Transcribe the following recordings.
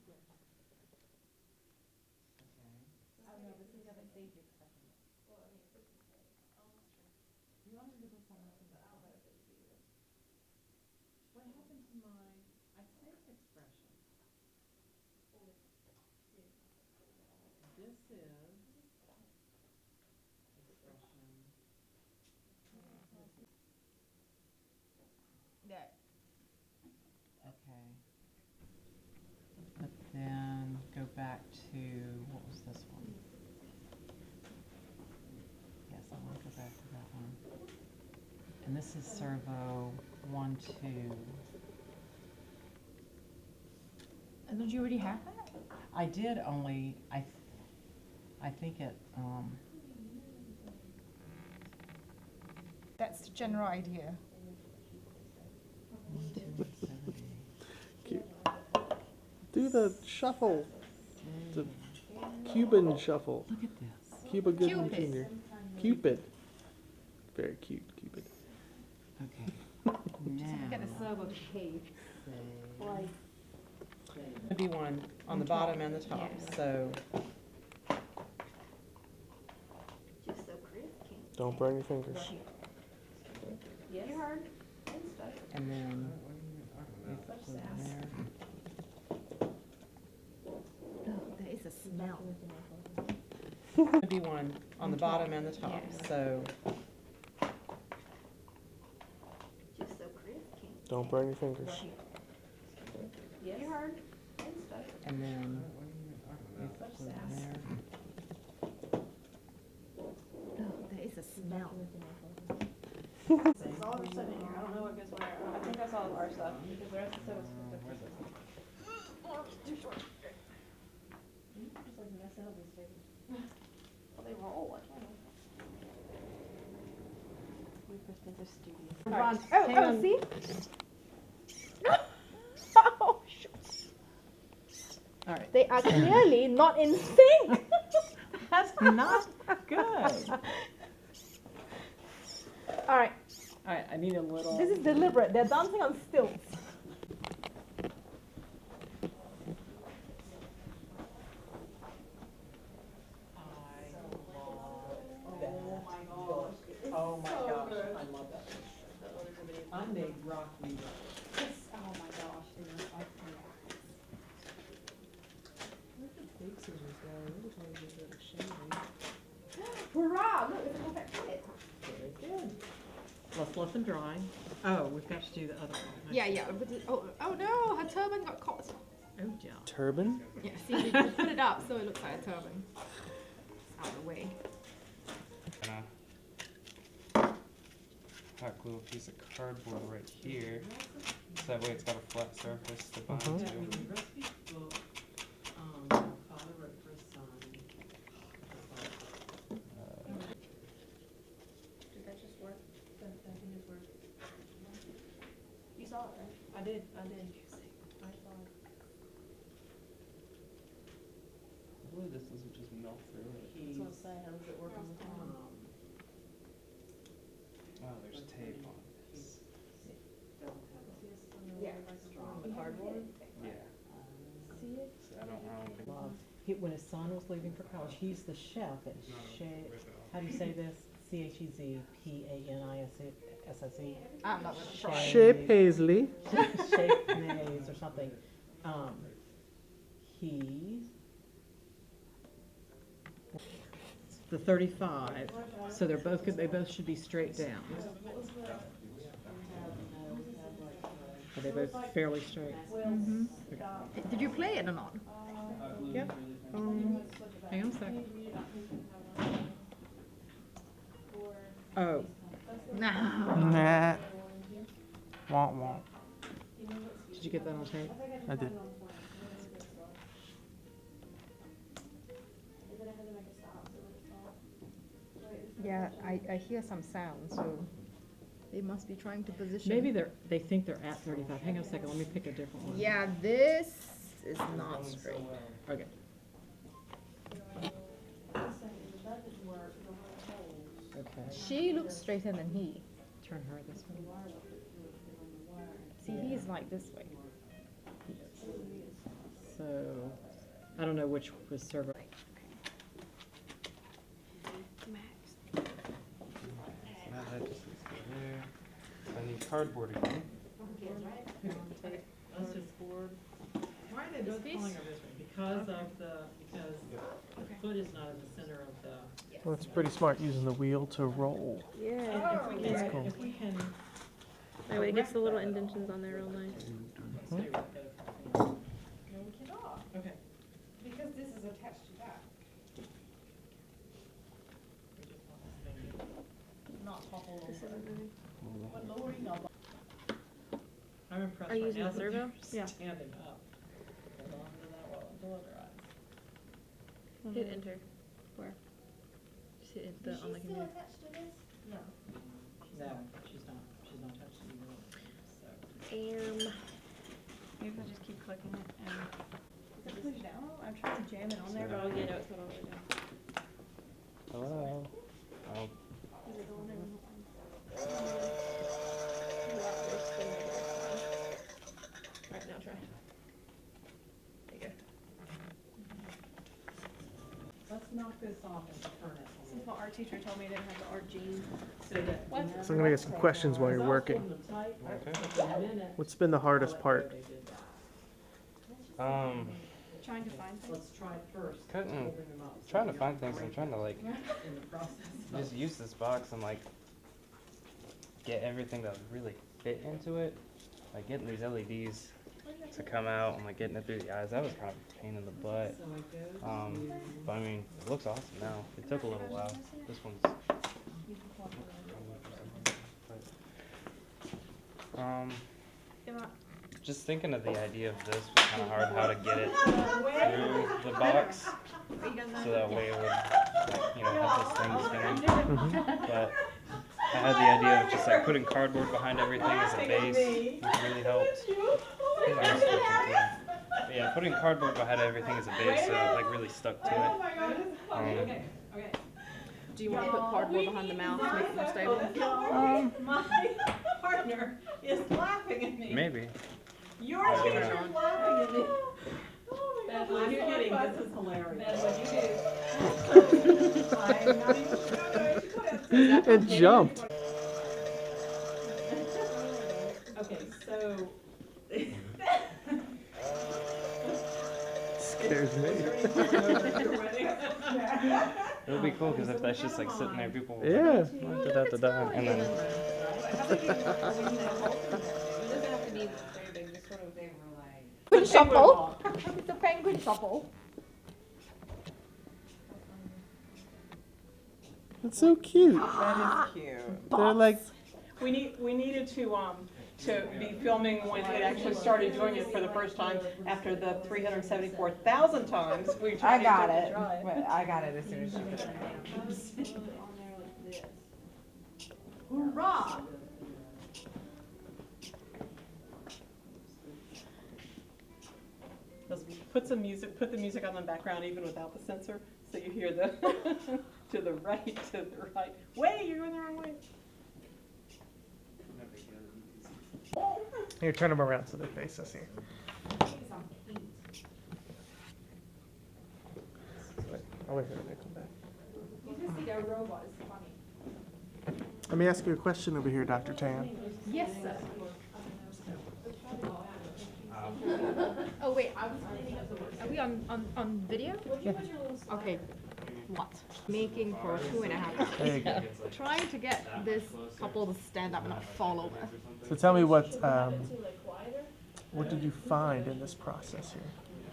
I don't know, but see, you haven't saved your cut. You want me to put something else in that? What happened to my, I saved expression. This is expression. That. Okay. But then go back to, what was this one? Yes, I want to go back to that one. And this is servo 1, 2. And don't you already have that? I did only, I think it, That's the general idea. 1, 2, and 70. Cute. Do the shuffle. The Cuban shuffle. Look at this. Cuba Gooding Cupid. Jr. Cupid. Very cute, Cupid. Okay. Just get a Now, servo cave. like, it'd be one on the bottom and the top, Yes. so. Just so crispy. Don't burn your fingers. Yes. You heard. And then we put glue in there. Oh, there is a smell. It'd be one on the bottom and the top, Yes. so. Just so crispy. Don't burn your fingers. Yes. You heard. And then we put glue in there. Oh, there is a smell. It's all of a sudden in here. I don't know what goes where. I think that's all of our stuff because the rest of the stuff is for too short. You can just like mess up these stickers. Well, they roll. I can't. We put the studio. Right. Hang on. See? Oh, All right. They are clearly not in sync. That's not good. All right, All right, I need a little. this is deliberate. They're dancing on stilts. Oh my gosh, I love that. I made rock music. Oh my gosh, they are awesome. Where'd the big scissors go? It was always a bit shady. Hurrah! Look, it's a perfect fit. Very good. Let's let them dry. Oh, we've got to do the other one. yeah, yeah. Oh no, her turban got caught. Oh, yeah. Turban? Yeah, see, we put it up so it looks like a turban. It's out of the way. Hot glue a piece of cardboard right here, so that way it's got a flat surface to bind Mhm. to. Recipe book, father wrote for his son. Did that just work? That didn't just work. You saw it, right? I did. I saw it. Hopefully this doesn't just melt through it. He's, That's what I'm saying. How does it work on the phone? Oh, there's tape on this. Yeah. strong. The cardboard? Yeah. See it? So I don't think. when his son was leaving for college, he's the chef at how do you say this? Chezpanisse. I'm not gonna try. Shape Paisley. Chezpanisse or something. He, the 35, so they're both good, they both should be straight down. Are they both fairly straight? Mm-hmm. Did you play it or not? Yep. Hang on a second. Oh, No. Nah. Womp womp. did you get that on tape? I did. Yeah, I hear some sound, so they must be trying to position. Maybe they think they're at 35. Hang on a second, let me pick a different one. Yeah, this is not straight. Okay. Okay. She looks straighter than he. Turn her this way. See, he's like this way. So So, I don't know which was server. That just needs to go there. I need cardboard again. Us is board. Why are they both calling her this way? Because the foot is not in the center of the. Well, it's pretty smart using the wheel to roll. Yeah. And if we That's can, cool. if we can. That way it gets the little indentions on there real nice. Stay with it. No, we cannot, Okay. because this is attached to that, We just want this thing. not topple This over. isn't moving. But lowering of. I'm impressed Are you right using now the that servo? they're Yeah. standing up. Hold on to that while I close their eyes. Hit enter. Where? Just hit the on the computer. attached to this? No. No, she's not touched it either one, so. Maybe I'll just keep clicking it and. Is it pushed down? I'm trying to jam it on there, Oh, but. yeah, no, it's not all the way down. Hello. Oh, Is it the one there? Alright, now try. There you go. Let's knock this off and turn it. Since my art teacher told me I didn't have the art gene. So that. What? So I'm gonna get some questions while you're working. okay. What's been the hardest part? Trying to find things. Let's try it first. Couldn't- holding them up, so Trying to you're find things. I'm trying to like in the process. just use this box and like get everything that would really fit into it. Like getting these LEDs to come out and like getting it through the eyes. That was kind of a pain in the butt. So it goes. But I mean, it looks awesome now. It took a little while. This one's. Just thinking of the idea of this was kind of hard. How to get it through the box, so that way it would, like, you know, have this thing spinning. But I had the idea of just like putting cardboard behind everything as a base, which really helped. But yeah, putting cardboard behind everything as a base, so it like really stuck to it. Do you want to put cardboard behind the mouth to make it more stable? My partner is laughing at me. Maybe. Your Yeah. teacher is laughing at me. That's what you're getting, this is hilarious. That's what you do. I'm not even sure. It jumped. Okay, so. Scares me. It would be cool because if that's just like sitting there, people will Yeah. like, da-da-da-da, and then It doesn't have to be very big, just sort of. Penguin shuffle. It's a penguin shuffle. It's so cute. That is cute. They're like, We needed to be filming when it actually started doing it for the first time after the 374,000 times we tried I got to it. try it. But I got it as soon as you put it. On there like this. Hoorah! Put the music on the background even without the sensor, so you hear the to the right. Wait, you're going the wrong way. here, turn them around so they face us here. I'll wait for them to come back. You just see a robot, it's funny. Let me ask you a question over here, Dr. Tan. Yes, sir. Oh wait, are we on video? Yeah. Okay. What? Making for 2.5 hours. There you go. Trying to get this couple to stand up and not fall over. So tell me what did you find in this process here?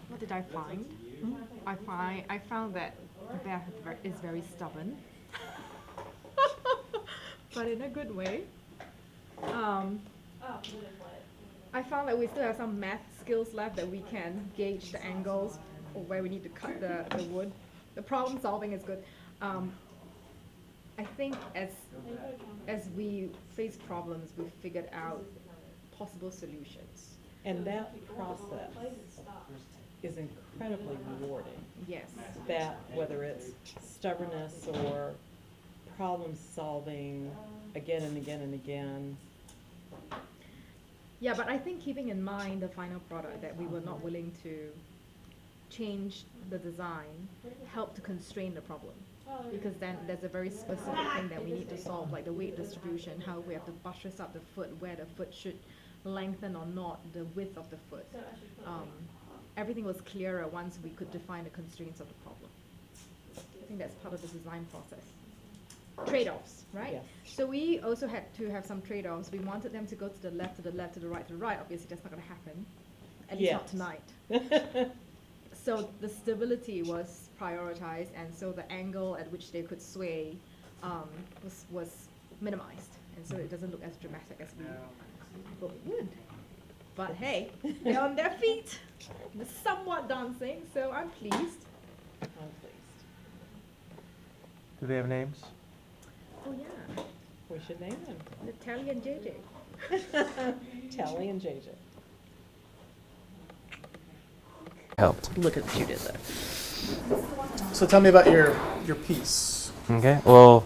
What did I find? I found that Beth is very stubborn, but in a good way. I found that we still have some math skills left that we can gauge the angles or where we need to cut the wood. The problem solving is good. I think as we face problems, we figured out possible solutions. And that process is incredibly rewarding. Yes. That, whether it's stubbornness or problem solving again and again and again. Yeah, but I think keeping in mind the final product that we were not willing to change the design help to constrain the problem. Because then there's a very specific thing that we need to solve, like the weight distribution, how we have to buttress up the foot, where the foot should lengthen or not, the width of the foot. Everything was clearer once we could define the constraints of the problem. I think that's part of the design process. Trade-offs, right? Yes. So we also had to have some trade-offs. We wanted them to go to the left, to the left, to the right, to the right. Obviously, that's not going to happen, at least not tonight. So the stability was prioritized, and so the angle at which they could sway was minimized, and so it doesn't look as dramatic as we thought it would. But hey, they're on their feet, they're somewhat dancing, so I'm pleased. Do they have names? Oh yeah, We should name them. Natalie and JJ. Tally and JJ. Helped. Look at what you did there. So tell me about your piece. Okay, well,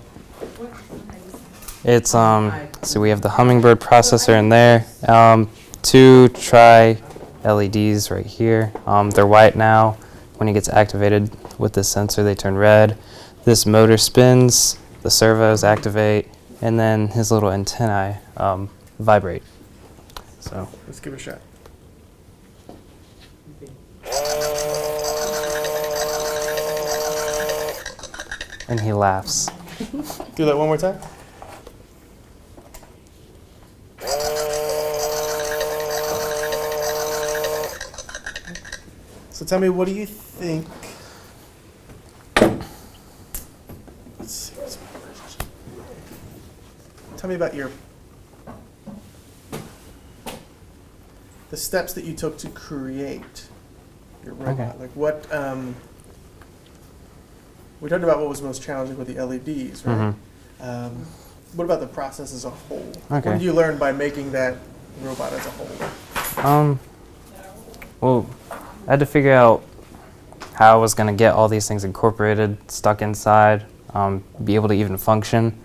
it's so we have the hummingbird processor in there. 2 tri-LEDs right here. They're white now. When it gets activated with this sensor, they turn red. This motor spins, the servos activate, and then his little antennae vibrate. So Let's give it a shot. and he laughs. Do that one more time. So tell me, what do you think? Let's see. Tell me about the steps that you took to create your robot. Okay. Like what? We talked about what was most challenging with the LEDs, right? What about the process as a whole? Okay. What did you learn by making that robot as a whole? Well, I had to figure out how I was going to get all these things incorporated, stuck inside, be able to even function.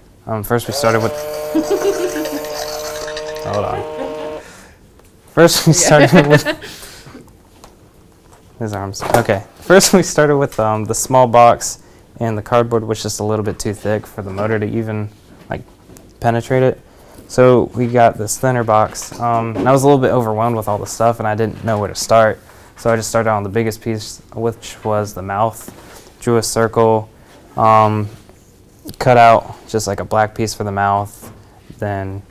First we started with... Hold on. First we started with... His arms. Okay. First we started with the small box, and the cardboard was just a little bit too thick for the motor to even like penetrate it. So we got this thinner box, and I was a little bit overwhelmed with all the stuff, and I didn't know where to start. So I just started on the biggest piece, which was the mouth. Drew a circle, cut out just like a black piece for the mouth. Then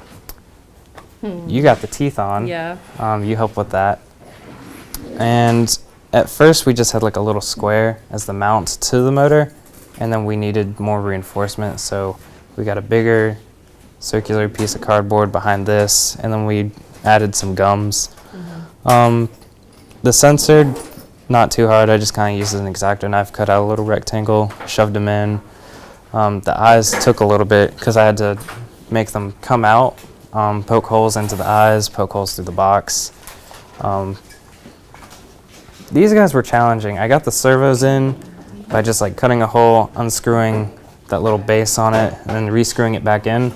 you got the teeth on. Yeah. You helped with that. And at first we just had like a little square as the mount to the motor, and then we needed more reinforcement, so we got a bigger circular piece of cardboard behind this, and then we added some gums. The sensor, not too hard. I just kind of used an X-Acto knife, cut out a little rectangle, shoved them in. The eyes took a little bit because I had to make them come out, poke holes into the eyes, poke holes through the box. These guys were challenging. I got the servos in by just like cutting a hole, unscrewing that little base on it, and then rescrewing it back in.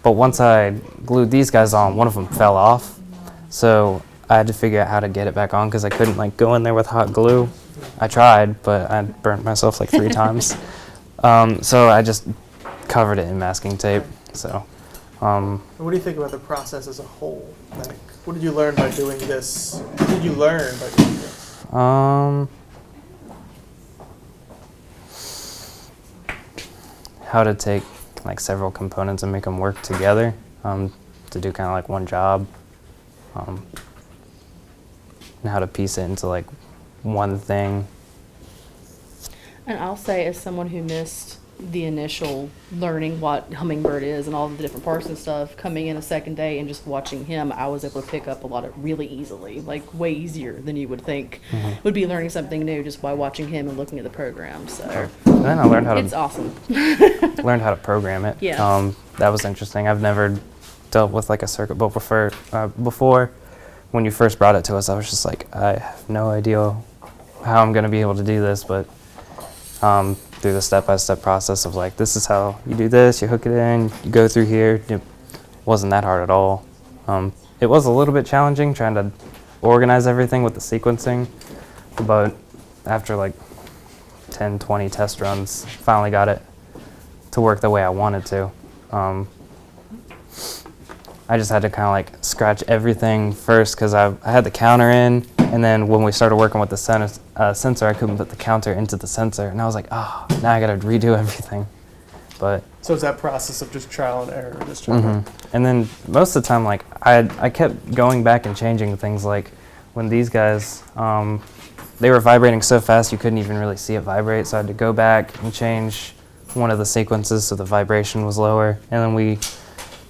But once I glued these guys on, one of them fell off. So I had to figure out how to get it back on because I couldn't like go in there with hot glue. I tried, but I burnt myself like 3 times. So I just covered it in masking tape. So. What do you think about the process as a whole? Like, what did you learn by doing this? What did you learn by doing this? How to take like several components and make them work together to do kind of like one job, and how to piece it into like one thing. And I'll say, as someone who missed the initial learning what Hummingbird is and all the different parts and stuff, coming in a second day and just watching him, I was able to pick up a lot of really easily, like way easier than you would think. Would be learning something new just by watching him and looking at the program. So And then I learned how it's to awesome. learned how to program it. Yeah. That was interesting. I've never dealt with like a circuit board before. When you first brought it to us, I was just like, I have no idea how I'm going to be able to do this, but through the step-by-step process of like, this is how you do this, you hook it in, you go through here. It wasn't that hard at all. It was a little bit challenging trying to organize everything with the sequencing, but after like 10, 20 test runs, finally got it to work the way I wanted to. I just had to kind of like scratch everything first because I had the counter in, and then when we started working with the sensor, I couldn't put the counter into the sensor, and I was like, oh, now I got to redo everything. But So it's that process of just trial and error, just trying to. and then most of the time, like I kept going back and changing things. Like when these guys, they were vibrating so fast you couldn't even really see it vibrate. So I had to go back and change one of the sequences so the vibration was lower, and then we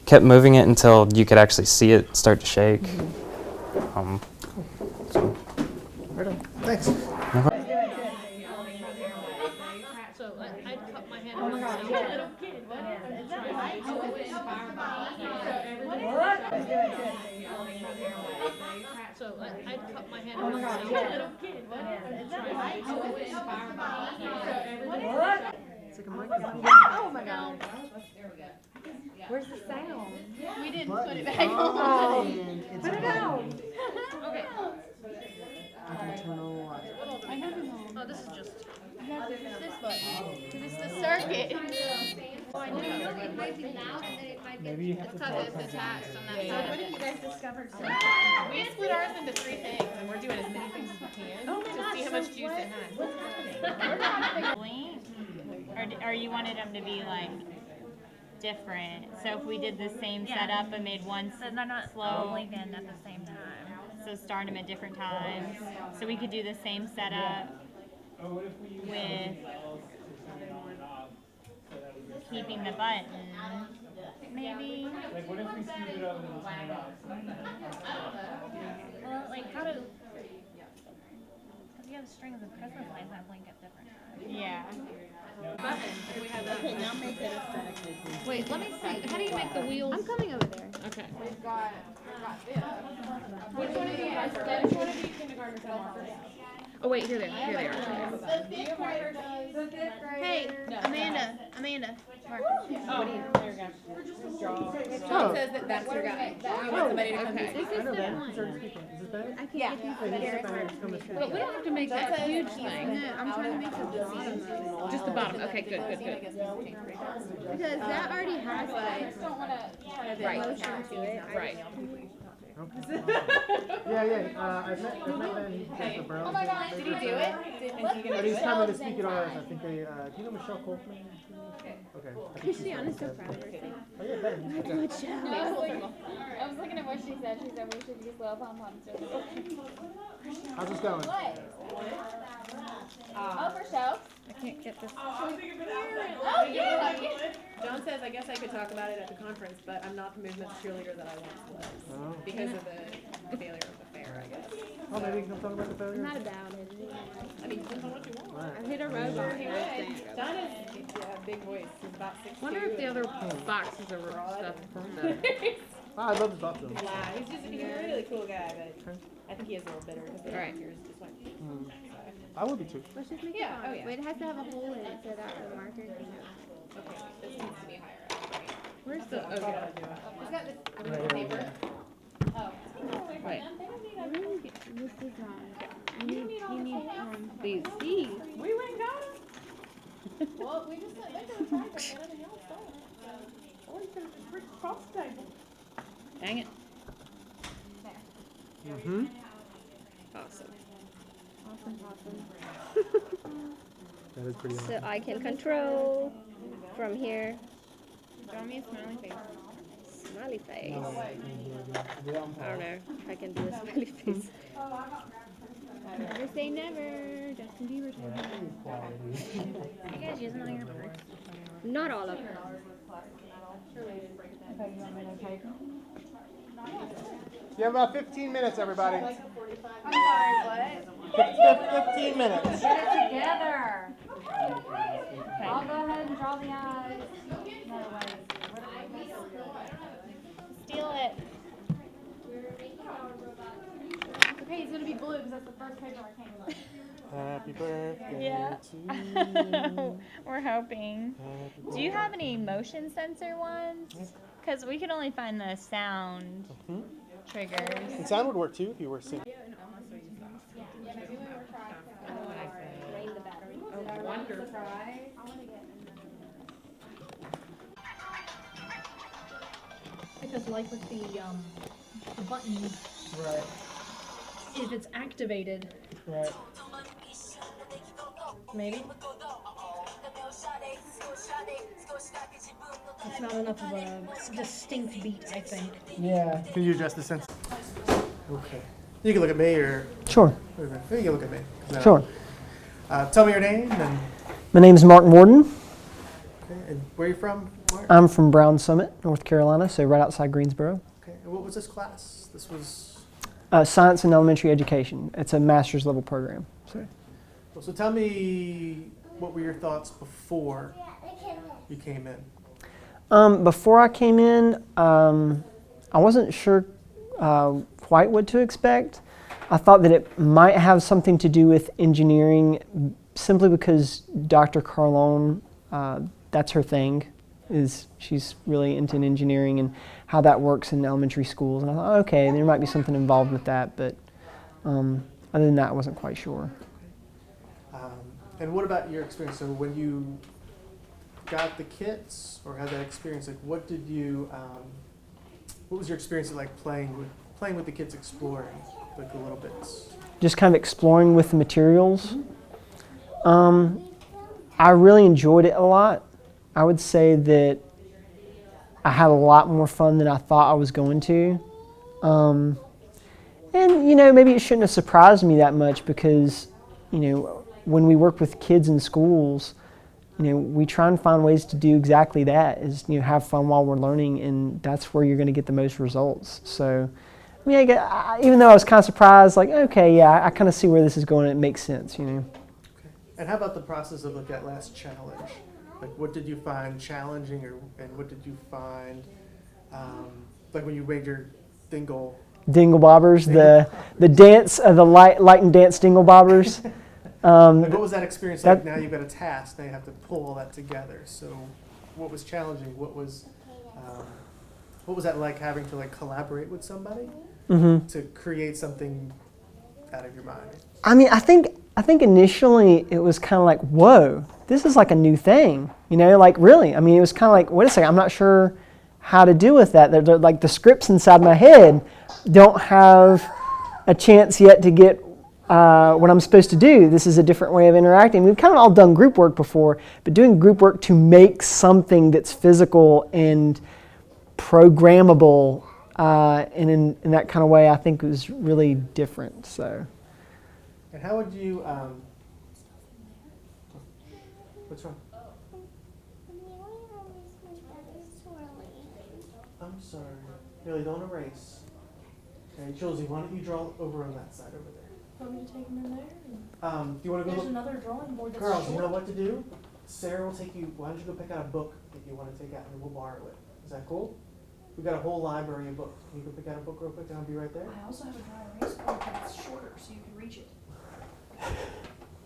kept moving it until you could actually see it start to shake. Right on. Thanks. So I cut my hand. Oh my God. I don't get it. What is that? So I cut my hand. Oh my God. I don't get it. What is that? It's like a microphone. Oh my God. Where's the sound? We didn't put it back Oh, on. put it down. Okay. Oh, this is just. This button. Because it's the circuit. Oh, I know. It might be loud and then it might get. Maybe you have to Because it's attached on that So side. what have you guys discovered so We split ours into 3 things, and we're doing as many things as we can to see how much juice it has. Or you wanted them to be like different. So if we did the same setup and made one So they're not slow, all in at the same time. so start them at different times. So we could do the same setup with keeping the button, maybe. Well, like how do? Because you have strings of Christmas lights that blink at different times. Yeah. Okay, now make it aesthetically. Wait, let me see. How do you make the wheels? I'm coming over there. Okay. We've got this. Which one of you guys? Which one of you kindergartners have markers? Oh wait, here they are. Here they are. Hey, Amanda. Markers. Oh, there you go. Draw. Oh. It says that that's your guy. You want somebody to come Okay. visit. I know that. Is this better? I can't get these. Hey, you sit come this way. But we don't have to make that huge thing. I'm trying to make the bottom. Just the bottom. Okay, good. Because that already has like Don't want to. right motion to it. Right. Yeah. I've met them. The Burrows. Oh my God, did he do it? But he's coming to speak at ours. I think they. Do you know Michelle Kaufman? Okay. I think she's I'm so coming. proud of her. Oh yeah, better. Okay. Good job. I was looking at what she said. She said we should use little pom-poms. How's this going? Oh, for show. I can't get this. Oh, yeah. John says, I guess I could talk about it at the conference, but I'm not the movement cheerleader that I once was. Oh. Because of the failure of the fair, I guess. Oh, maybe you can come talk about the failure. Not about it. I mean, depends on what you want. Right. I hit a robot. John is a big voice. He's about 6'2". Wonder if the other boxes are stuff from the. I'd love to talk to him. Yeah, he's a really cool guy, but I think he is a little bitter because the Right. years just went. I would be too. Let's just make Yeah, it oh fun. yeah. Wait, it has to have a hole in it so that the marker can go. Okay, this needs to be higher up. Where's the? Okay. He's got this paper. Oh. Wait. This is on. You need these. We went and got them. Well, we just went there and tried them. Anything else don't. Or you could have just across the table. Dang it. Mm-hmm. Awesome. That is pretty awesome. So I can control from here. Draw me a smiley face. Smiley face. I don't know if I can do a smiley face. Never say never. Justin Bieber told me. You guys using all your parts? Not all of them. You have about 15 minutes, everybody. I'm sorry, what? 15 minutes. Get it together. I'll go ahead and draw the eyes. Steal it. Okay, it's gonna be blue because that's the first picture I came with. Happy birthday Yeah. to you. We're hoping. Do you have any motion sensor ones? Because we could only find the sound triggers. And sound would work too if you were singing. wonder. Because like with the button, Right. if it's activated, Right. maybe it's not enough of a distinct beat, I think. Yeah. Can you adjust the sense? Okay. You can look at me or. Sure. You can look at me. Sure. Tell me your name and. My name's Mark Warden. Okay. And where are you from, Mark? I'm from Brown Summit, North Carolina, so right outside Greensboro. Okay. And what was this class? This was. Science and Elementary Education. It's a master's level program. So tell me, what were your thoughts before you came in? Before I came in, I wasn't sure quite what to expect. I thought that it might have something to do with engineering, simply because Dr. Carlone, that's her thing, is she's really into engineering and how that works in elementary schools. And I thought, okay, there might be something involved with that, but other than that, I wasn't quite sure. And what about your experience? So when you got the kits or had that experience, like what did you, what was your experience like playing with the kids, exploring like the little bits? Just kind of exploring with the materials. I really enjoyed it a lot. I would say that I had a lot more fun than I thought I was going to. And, you know, maybe it shouldn't have surprised me that much because, you know, when we work with kids in schools, you know, we try and find ways to do exactly that, is, you know, have fun while we're learning, and that's where you're going to get the most results. So, I mean, even though I was kind of surprised, like, okay, yeah, I kind of see where this is going, and it makes sense, you know. Okay. And how about the process of like that last challenge? Like, what did you find challenging, and what did you find, like when you made your dingle? Dingle bobbers, the dance, the light and dance dingle bobbers. Like what was that experience like? Now you've got a task. Now you have to pull all that together. So, what was challenging? What was that like, having to like collaborate with somebody to create something out of your mind? I mean, I think initially it was kind of like, whoa, this is like a new thing, you know? Like really, I mean, it was kind of like, wait a second, I'm not sure how to deal with that. They're like the scripts inside my head don't have a chance yet to get what I'm supposed to do. This is a different way of interacting. We've kind of all done group work before, but doing group work to make something that's physical and programmable and in that kind of way, I think was really different. So. And how would you? What's wrong? I'm sorry. Really, don't erase. Okay, Josie, why don't you draw over on that side over there? Want me to take them in there? Do you want to go? There's another drawing board that's Carl, short. you know what to do? Sarah will take you. Why don't you go pick out a book that you want to take out, and we'll borrow it. Is that cool? We've got a whole library of books. Can you go pick out a book real quick, and I'll be right there? I also have a dry erase board that's shorter, so you can reach it.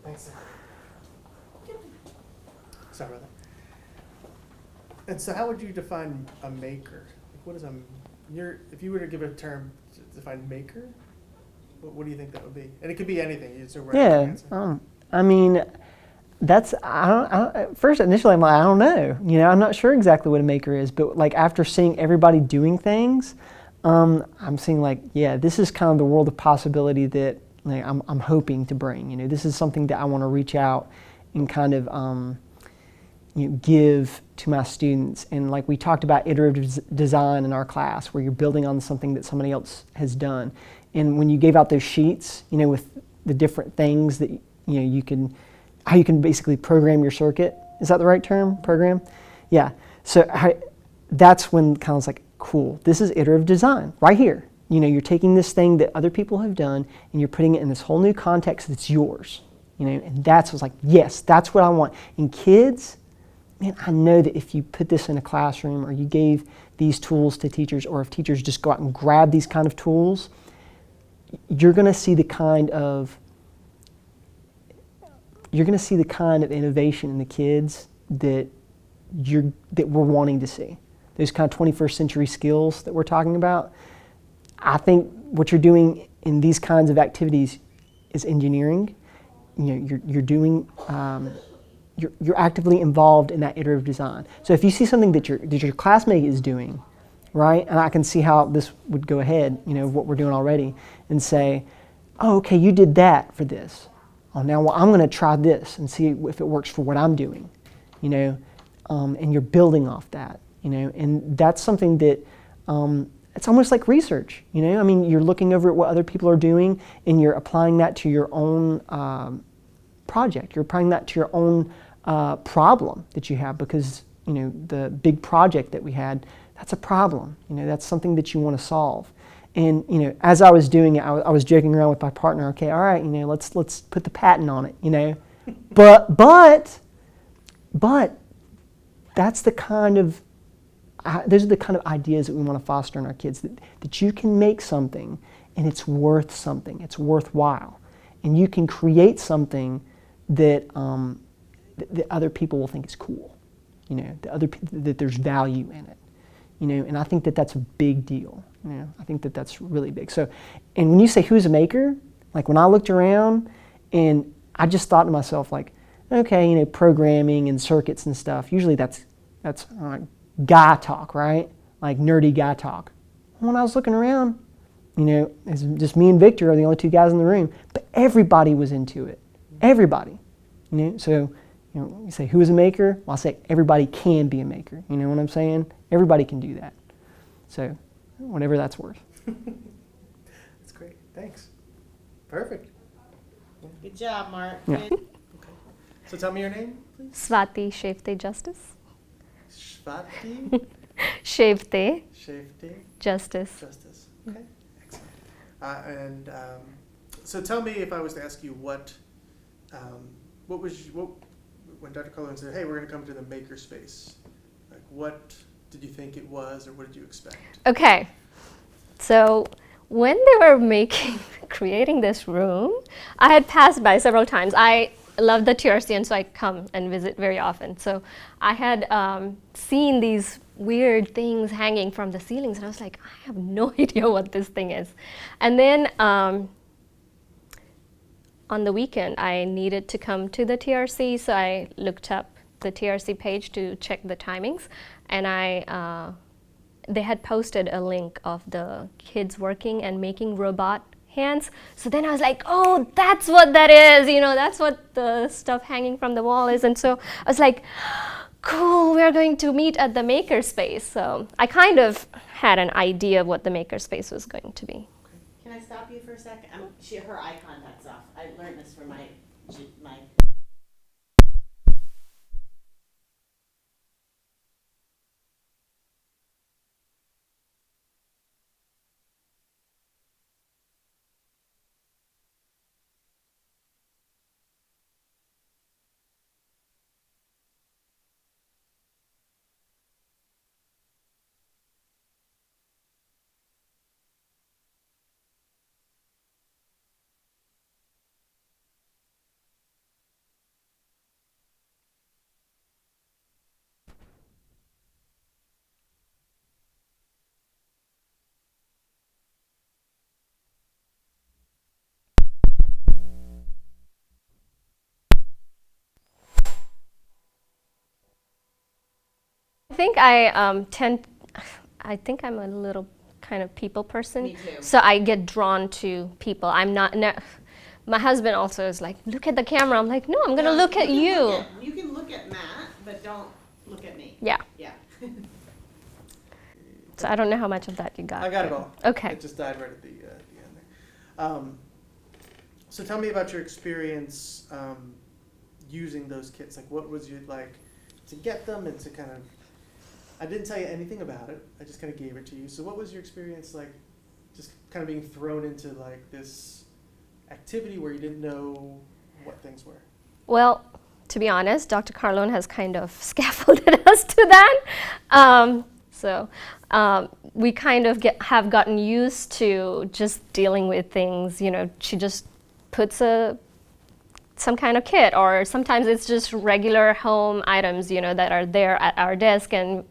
Thanks, Sarah. Sorry about that. And so, how would you define a maker? Like, what is if you were to give a term to define maker, what do you think that would be? And it could be anything. It's a Yeah. I mean, that's first initially I'm like, I don't know. You know, I'm not sure exactly what a maker is, but like after seeing everybody doing things, I'm seeing like, yeah, this is kind of the world of possibility that like, I'm hoping to bring. You know, this is something that I want to reach out and kind of give to my students. And like we talked about iterative design in our class, where you're building on something that somebody else has done. And when you gave out those sheets, you know, with the different things that how you can basically program your circuit. Is that the right term? Program? Yeah. So that's when kind of was like, cool. This is iterative design right here. You know, you're taking this thing that other people have done and you're putting it in this whole new context that's yours. You know, and that's what's like, yes, that's what I want. And kids, man, I know that if you put this in a classroom or you gave these tools to teachers, or if teachers just go out and grab these kind of tools, you're going to see the kind of innovation in the kids that we're wanting to see. Those kind of 21st century skills that we're talking about. I think what you're doing in these kinds of activities is engineering. You know, you're doing you're actively involved in that iterative design. So if you see something that your classmate is doing, right, and I can see how this would go ahead, you know, what we're doing already, and say, oh, okay, you did that for this. Oh, now well, I'm going to try this and see if it works for what I'm doing, you know, and you're building off that, you know, and that's something that it's almost like research, you know. I mean, you're looking over at what other people are doing, and you're applying that to your own project. You're applying that to your own problem that you have, because, you know, the big project that we had, that's a problem. You know, that's something that you want to solve. And, you know, as I was doing it, I was joking around with my partner. Okay, all right, you know, let's put the patent on it. You know, but that's the kind of those are the kind of ideas that we want to foster in our kids. That you can make something and it's worth something. It's worthwhile, and you can create something that that other people will think is cool. You know, that there's value in it. You know, and I think that that's a big deal. You know, I think that that's really big. So, and when you say who's a maker, like when I looked around, and I just thought to myself, like, okay, you know, programming and circuits and stuff. Usually that's guy talk, right? Like nerdy guy talk. When I was looking around, you know, it's just me and Victor are the only two guys in the room, but everybody was into it. Everybody. You know, so, you know, you say who is a maker? Well, I say everybody can be a maker. You know what I'm saying? Everybody can do that. So, whatever that's worth. That's great. Thanks. Perfect. Good job, Mark. Yeah. Good. Okay. So tell me your name, please. Swati Shefte Justice. Swati. Shefte Shefte. Justice. Justice. Okay. Excellent. So tell me, if I was to ask you what when Dr. Carlone said, "Hey, we're going to come to the Makerspace," like what did you think it was, or what did you expect? Okay, so when they were creating this room, I had passed by several times. I love the TRC, and so I come and visit very often. So I had seen these weird things hanging from the ceilings, and I was like, I have no idea what this thing is. And then on the weekend, I needed to come to the TRC, so I looked up the TRC page to check the timings, and they had posted a link of the kids working and making robot hands. So then I was like, oh, that's what that is, you know, that's what the stuff hanging from the wall is. And so I was like, cool, we're going to meet at the Makerspace. So I kind of had an idea of what the Makerspace was going to be. Can I stop you for a sec? Her eye contact's off. I learned this from my I think I'm a little kind of people person. Me too. So I get drawn to people. I'm not, my husband also is like, look at the camera. I'm like, no, I'm going to look at you. You can look at Matt, but don't look at me. Yeah. Yeah. So I don't know how much of that you got. I got it all. Okay. It just died right at the end there. So tell me about your experience using those kits. Like, what was you like to get them and to kind of, I didn't tell you anything about it. I just kind of gave it to you. So what was your experience like just kind of being thrown into like this activity where you didn't know what things were? Well, to be honest, Dr. Carlone has kind of scaffolded us to that. We kind of have gotten used to just dealing with things. You know, she just puts some kind of kit, or sometimes it's just regular home items, you know, that are there at our desk, and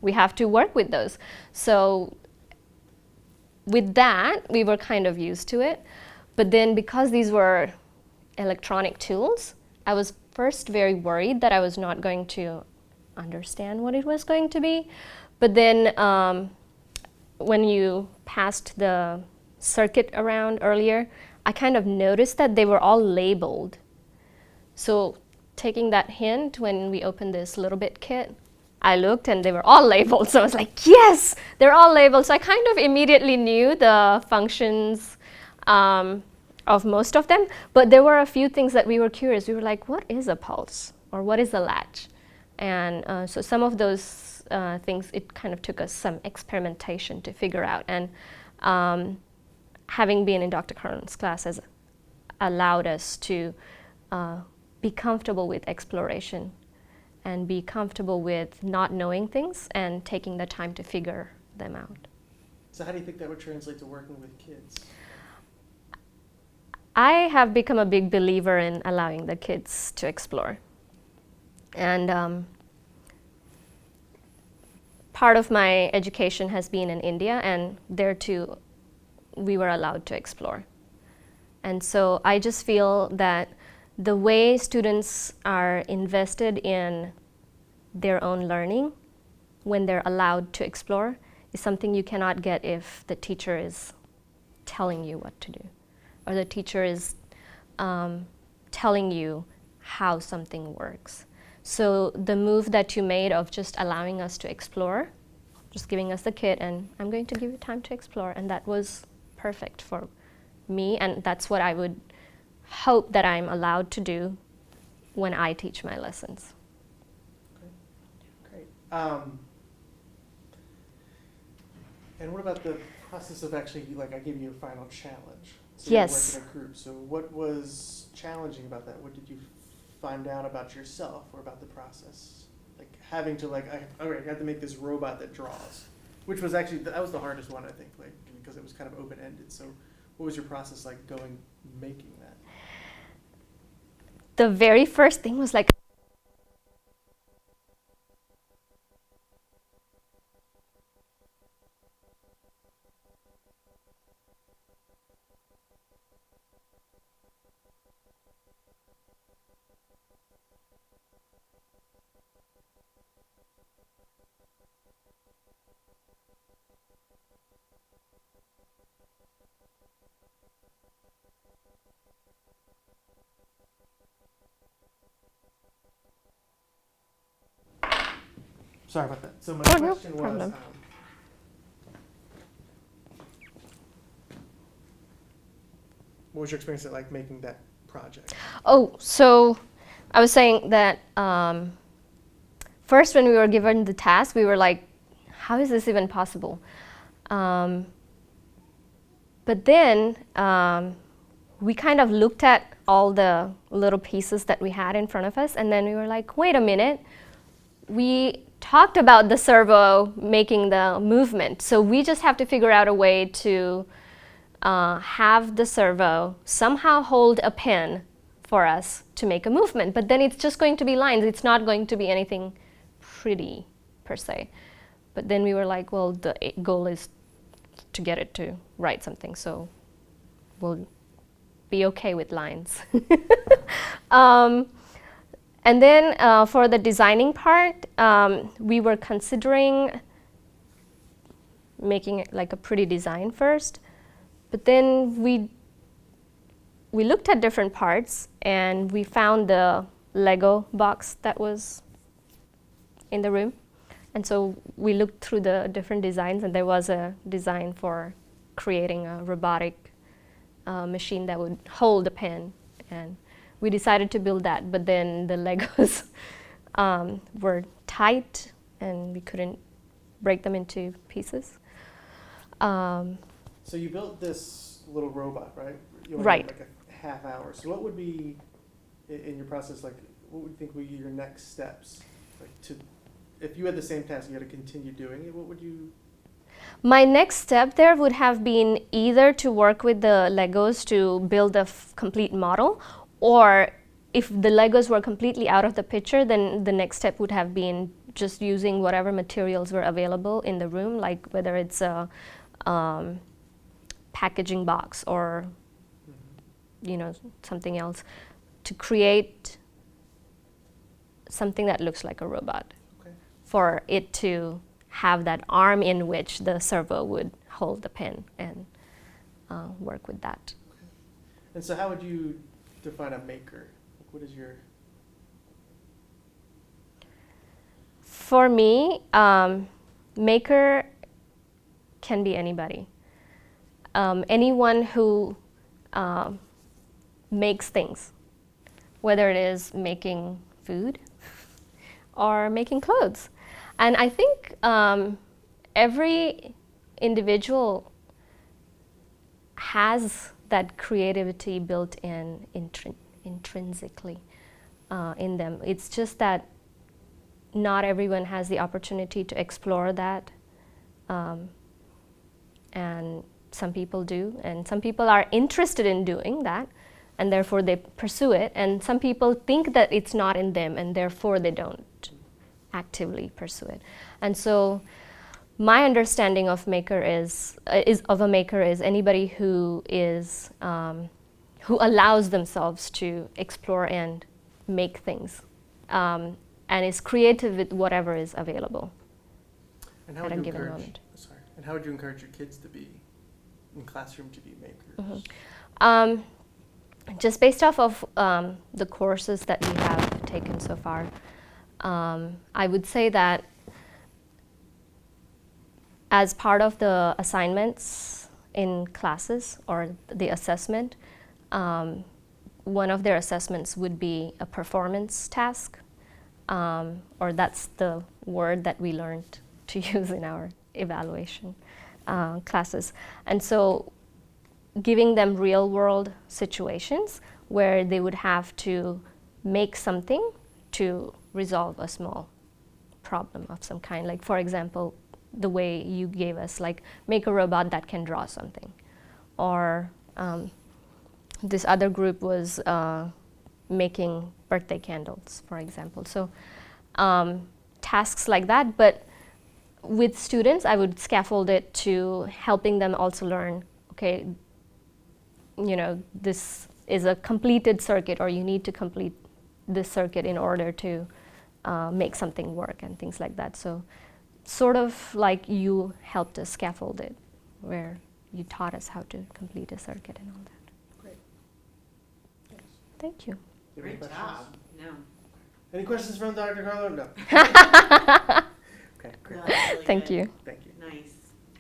we have to work with those. So with that, we were kind of used to it. But then because these were electronic tools, I was first very worried that I was not going to understand what it was going to be. But then when you passed the circuit around earlier, I kind of noticed that they were all labeled. So taking that hint, when we opened this little bit kit, I looked and they were all labeled. So I was like, yes, they're all labeled. So I kind of immediately knew the functions of most of them. But there were a few things that we were curious. We were like, what is a pulse? Or what is a latch? And so some of those things, it kind of took us some experimentation to figure out. And having been in Dr. Curran's class has allowed us to be comfortable with exploration and be comfortable with not knowing things and taking the time to figure them out. So how do you think that would translate to working with kids? I have become a big believer in allowing the kids to explore. And part of my education has been in India, and there too we were allowed to explore. And so I just feel that the way students are invested in their own learning when they're allowed to explore is something you cannot get if the teacher is telling you what to do, or the teacher is telling you how something works. So the move that you made of just allowing us to explore, just giving us the kit and I'm going to give you time to explore, and that was perfect for me, and that's what I would hope that I'm allowed to do when I teach my lessons. Great. And what about the process of actually, like, I gave you a final challenge? So Yes. you work in a group. So what was challenging about that? What did you find out about yourself or about the process? Like having to I had to make this robot that draws, which was actually, that was the hardest one, I think, like, because it was kind of open-ended. So what was your process like making that? The very first thing was like, Sorry about that. So my Oh, no question was, problem. what was your experience like making that project? oh, so I was saying that first when we were given the task, we were like, how is this even possible? But then we kind of looked at all the little pieces that we had in front of us, and then we were like, wait a minute, we talked about the servo making the movement, so we just have to figure out a way to have the servo somehow hold a pin for us to make a movement, but then it's just going to be lines, it's not going to be anything pretty per se. But then we were like, well, the goal is to get it to write something, so we'll be okay with lines. And then for the designing part, we were considering making it like a pretty design first, but then we looked at different parts and we found the Lego box that was in the room. And so we looked through the different designs, and there was a design for creating a robotic machine that would hold a pen. And we decided to build that, but then the Legos were tight and we couldn't break them into pieces. So you built this little robot, right? You only Right. had like a half hour. So what would be, in your process, like, what would you think would be your next steps? Like if you had the same task, you had to continue doing it, what would you? My next step there would have been either to work with the Legos to build a complete model, or if the Legos were completely out of the picture, then the next step would have been just using whatever materials were available in the room, like whether it's a packaging box or something else, to create something that looks like a robot, Okay. for it to have that arm in which the servo would hold the pen and work with that. And so how would you define a maker? Like, what is your... For me, maker can be anybody. Anyone who makes things, whether it is making food or making clothes. And I think every individual has that creativity built in intrinsically in them. It's just that not everyone has the opportunity to explore that, and some people do, and some people are interested in doing that, and therefore they pursue it, and some people think that it's not in them, and therefore they don't actively pursue it. And so my understanding of maker is anybody who is who allows themselves to explore and make things, and is creative with whatever is available And how at would a you given encourage, moment. sorry, and how would you encourage your kids to be, in classroom, to be makers? Just based off of the courses that we have taken so far, I would say that as part of the assignments in classes or the assessment, one of their assessments would be a performance task, or that's the word that we learned to use in our evaluation classes. And so giving them real world situations where they would have to make something to resolve a small problem of some kind. Like, for example, the way you gave us, like, make a robot that can draw something. Or this other group was making birthday candles, for example. So tasks like that, but with students, I would scaffold it to helping them also learn, okay, you know, this is a completed circuit, or you need to complete this circuit in order to make something work and things like that. So sort of like you helped us scaffold it, where you taught us how to complete a circuit and all that. Great. Thank you. Great job. No. Any questions from Dr. Carlo? No. Okay, great. No, that's really Thank good. you. Thank you.